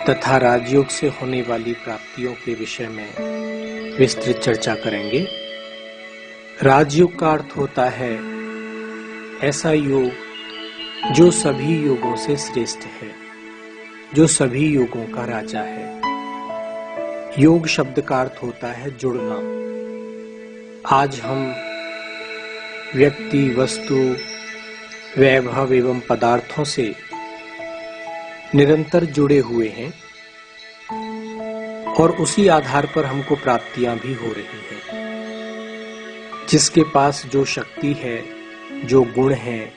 तथा राजयोग से होने वाली प्राप्तियों के विषय में विस्तृत चर्चा करेंगे। राजयोग का अर्थ होता है ऐसा योग जो सभी योगों से श्रेष्ठ है, जो सभी योगों का राजा है। योग शब्द का अर्थ होता है जुड़ना। आज हम व्यक्ति, वस्तु, वैभव एवं पदार्थों से निरंतर जुड़े हुए हैं और उसी आधार पर हमको प्राप्तियां भी हो रही हैं। जिसके पास जो शक्ति है, जो गुण है,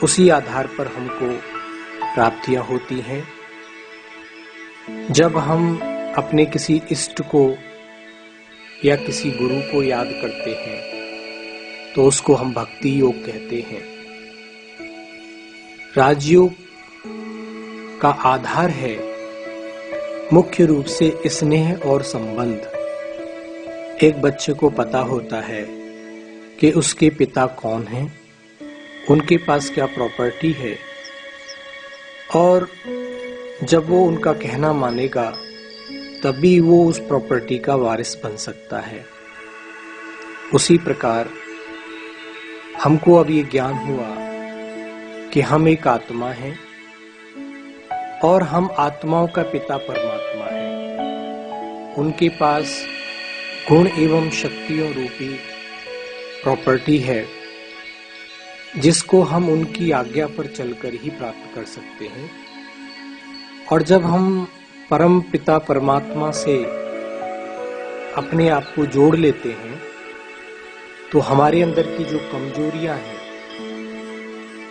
उसी आधार पर हमको प्राप्तियां होती हैं। जब हम अपने किसी इष्ट को या किसी गुरु को याद करते हैं तो उसको हम भक्ति योग कहते हैं। राजयोग का आधार है मुख्य रूप से स्नेह और संबंध। एक बच्चे को पता होता है कि उसके पिता कौन हैं, उनके पास क्या प्रॉपर्टी है, और जब वो उनका कहना मानेगा तभी वो उस प्रॉपर्टी का वारिस बन सकता है। उसी प्रकार हमको अब ये ज्ञान हुआ कि हम एक आत्मा हैं और हम आत्माओं का पिता परमात्मा है। उनके पास गुण एवं शक्तियों रूपी प्रॉपर्टी है जिसको हम उनकी आज्ञा पर चलकर ही प्राप्त कर सकते हैं। और जब हम परम पिता परमात्मा से अपने आप को जोड़ लेते हैं तो हमारे अंदर की जो कमजोरियां हैं,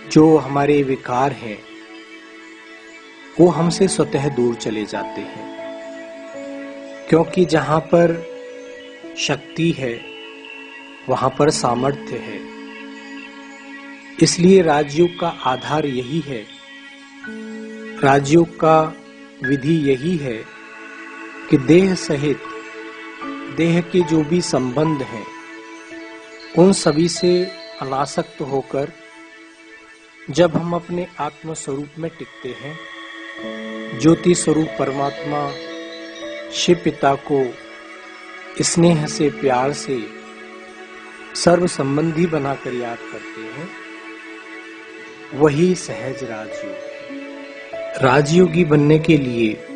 जो हमारे विकार हैं, वो हमसे स्वतः दूर चले जाते हैं। क्योंकि जहां पर शक्ति है वहां पर सामर्थ्य है। इसलिए राजयोग का आधार यही है, राजयोग का विधि यही है कि देह सहित देह के जो भी संबंध हैं उन सभी से अनासक्त होकर जब हम अपने आत्म स्वरूप में टिकते हैं, ज्योति स्वरूप परमात्मा शिव पिता को स्नेह से, प्यार से सर्व संबंधी बनाकर याद करते हैं, वही सहज राजयोग है। राजयोगी बनने के लिए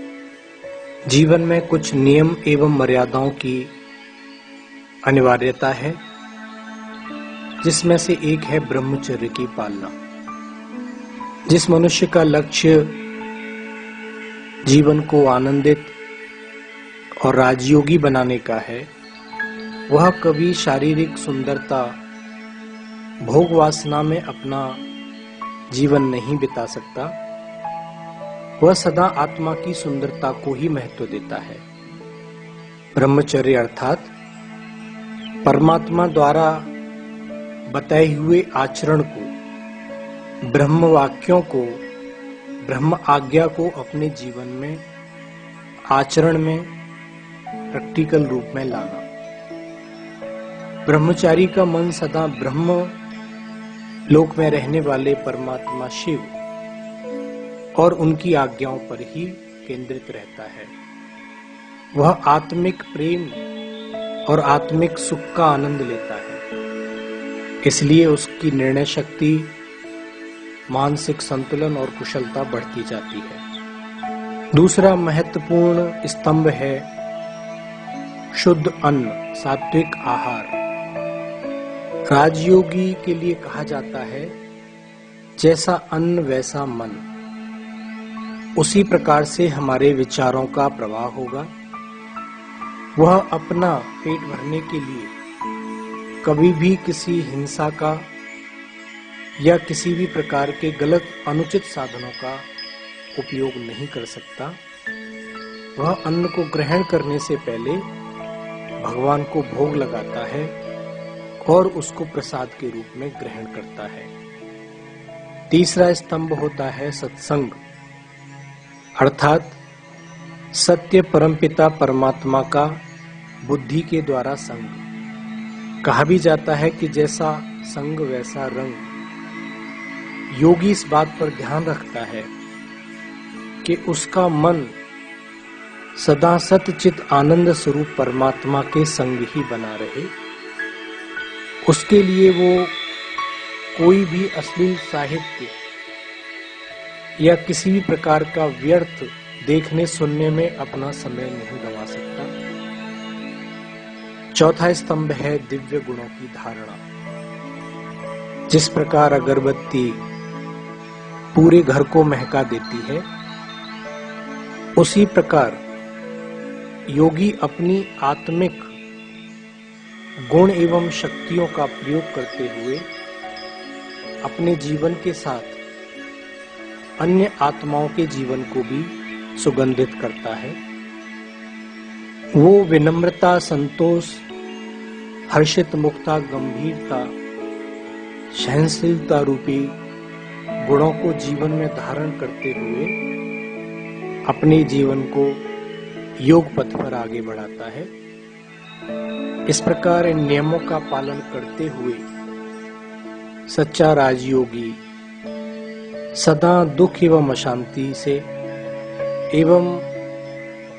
जीवन में कुछ नियम एवं मर्यादाओं की अनिवार्यता है, जिसमें से एक है ब्रह्मचर्य की पालना। जिस मनुष्य का लक्ष्य जीवन को आनंदित और राजयोगी बनाने का है, वह कभी शारीरिक सुंदरता, भोग वासना में अपना जीवन नहीं बिता सकता। वह सदा आत्मा की सुंदरता को ही महत्व देता है। ब्रह्मचर्य अर्थात परमात्मा द्वारा बताए हुए आचरण को, ब्रह्म वाक्यों को, ब्रह्म आज्ञा को अपने जीवन में, आचरण में, प्रैक्टिकल रूप में लाना। ब्रह्मचारी का मन सदा ब्रह्म लोक में रहने वाले परमात्मा शिव और उनकी आज्ञाओं पर ही केंद्रित रहता है। वह आत्मिक प्रेम और आत्मिक सुख का आनंद लेता है। इसलिए उसकी निर्णय शक्ति, मानसिक संतुलन और कुशलता बढ़ती जाती है। दूसरा महत्वपूर्ण स्तंभ है शुद्ध अन्न, सात्विक आहार। राजयोगी के लिए कहा जाता है जैसा अन्न वैसा मन। उसी प्रकार से हमारे विचारों का प्रवाह होगा। वह अपना पेट भरने के लिए कभी भी किसी हिंसा का या किसी भी प्रकार के गलत अनुचित साधनों का उपयोग नहीं कर सकता। वह अन्न को ग्रहण करने से पहले भगवान को भोग लगाता है और उसको प्रसाद के रूप में ग्रहण करता है। तीसरा स्तंभ होता है सत्संग, अर्थात सत्य परमपिता परमात्मा का बुद्धि के द्वारा संग। कहा भी जाता है कि जैसा संग वैसा रंग। योगी इस बात पर ध्यान रखता है कि उसका मन सदा सतचित आनंद स्वरूप परमात्मा के संग ही बना रहे। उसके लिए वो कोई भी अश्लील साहित्य या किसी भी प्रकार का व्यर्थ देखने सुनने में अपना समय नहीं गंवा सकता। चौथा स्तंभ है दिव्य गुणों की धारणा। जिस प्रकार अगरबत्ती पूरे घर को महका देती है, उसी प्रकार योगी अपनी आत्मिक गुण एवं शक्तियों का प्रयोग करते हुए अपने जीवन के साथ अन्य आत्माओं के जीवन को भी सुगंधित करता है। वो विनम्रता, संतोष, हर्षित मुक्ता, गंभीरता, सहनशीलता रूपी गुणों को जीवन में धारण करते हुए अपने जीवन को योग पथ पर आगे बढ़ाता है। इस प्रकार इन नियमों का पालन करते हुए सच्चा राजयोगी सदा दुख एवं अशांति से एवं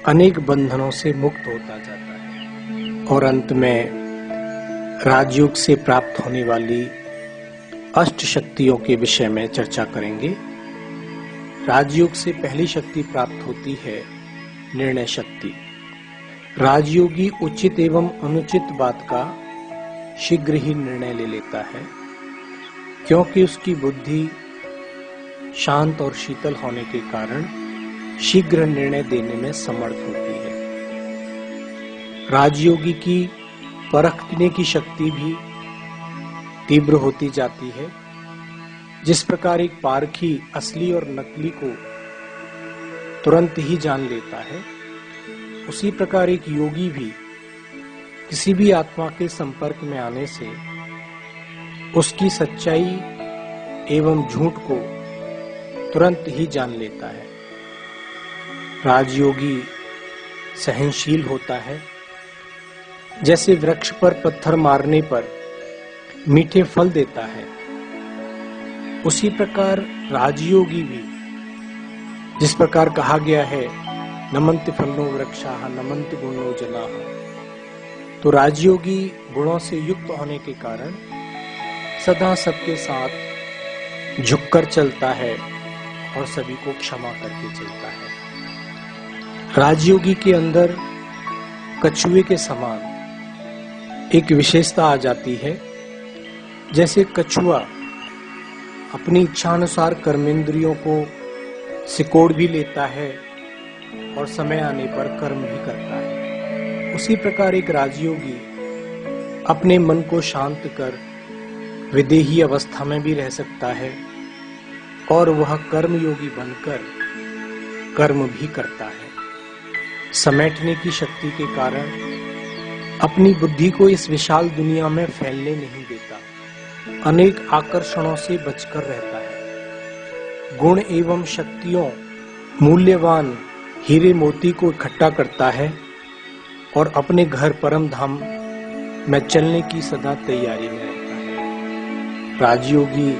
अनेक बंधनों से मुक्त होता जाता है और अंत में राजयोग से प्राप्त होने वाली अष्ट शक्तियों के विषय में चर्चा करेंगे। राजयोग से पहली शक्ति प्राप्त होती है निर्णय शक्ति। राजयोगी उचित एवं अनुचित बात का शीघ्र ही निर्णय ले लेता है, क्योंकि उसकी बुद्धि शांत और शीतल होने के कारण शीघ्र निर्णय देने में समर्थ होती है। राजयोगी की परखने की शक्ति भी तीव्र होती जाती है। जिस प्रकार एक पारखी असली और नकली को तुरंत ही जान लेता है, उसी प्रकार एक योगी भी किसी भी आत्मा के संपर्क में आने से उसकी सच्चाई एवं झूठ को तुरंत ही जान लेता है। राजयोगी सहनशील होता है। जैसे वृक्ष पर पत्थर मारने पर मीठे फल देता है, उसी प्रकार राजयोगी भी, जिस प्रकार कहा गया है नमन्ति फलो वृक्षाः नमन्ति गुणो जनाः, तो राजयोगी गुणों से युक्त होने के कारण सदा सबके साथ झुककर चलता है और सभी को क्षमा करके चलता है। राजयोगी के अंदर कछुए के समान एक विशेषता आ जाती है। जैसे कछुआ अपनी इच्छानुसार कर्मेंद्रियों को सिकोड़ भी लेता है और समय आने पर कर्म भी करता है, उसी प्रकार एक राजयोगी अपने मन को शांत कर विदेही अवस्था में भी रह सकता है और वह कर्मयोगी बनकर कर्म भी करता है। समेटने की शक्ति के कारण अपनी बुद्धि को इस विशाल दुनिया में फैलने नहीं देता, अनेक आकर्षणों से बचकर रहता है। गुण एवं शक्तियों मूल्यवान हीरे मोती को इकट्ठा करता है और अपने घर परम धाम में चलने की सदा तैयारी में रहता है। राजयोगी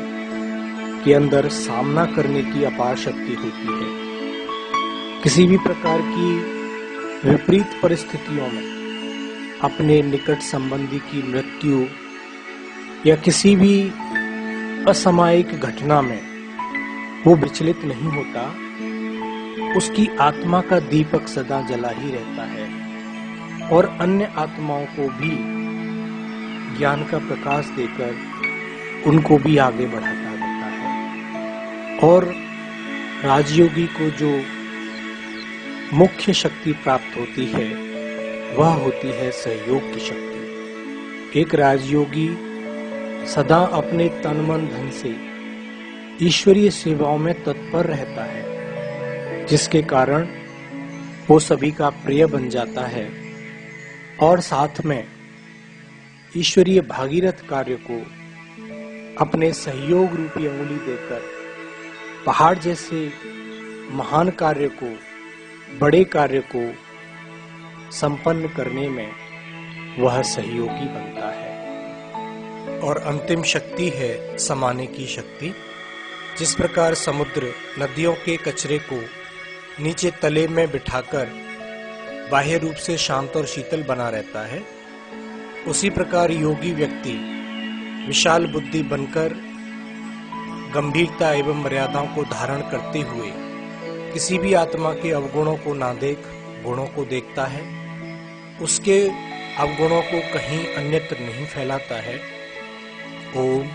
के अंदर सामना करने की अपार शक्ति होती है। किसी भी प्रकार की विपरीत परिस्थितियों में अपने निकट संबंधी की मृत्यु या किसी भी असामयिक घटना में वो विचलित नहीं होता। उसकी आत्मा का दीपक सदा जला ही रहता है और अन्य आत्माओं को भी ज्ञान का प्रकाश देकर उनको भी आगे बढ़ाता रहता है। और राजयोगी को जो मुख्य शक्ति प्राप्त होती है वह होती है सहयोग की शक्ति। एक राजयोगी सदा अपने तन मन धन से ईश्वरीय सेवाओं में तत्पर रहता है, जिसके कारण वो सभी का प्रिय बन जाता है और साथ में ईश्वरीय भागीरथ कार्य को अपने सहयोग रूपी अंगुली देकर पहाड़ जैसे महान कार्य को, बड़े कार्य को संपन्न करने में वह सहयोगी बनता है। और अंतिम शक्ति है समाने की शक्ति। जिस प्रकार समुद्र नदियों के कचरे को नीचे तले में बिठाकर बाह्य रूप से शांत और शीतल बना रहता है, उसी प्रकार योगी व्यक्ति विशाल बुद्धि बनकर गंभीरता एवं मर्यादाओं को धारण करते हुए किसी भी आत्मा के अवगुणों को ना देख गुणों को देखता है, उसके अवगुणों को कहीं अन्यत्र नहीं फैलाता है। ओम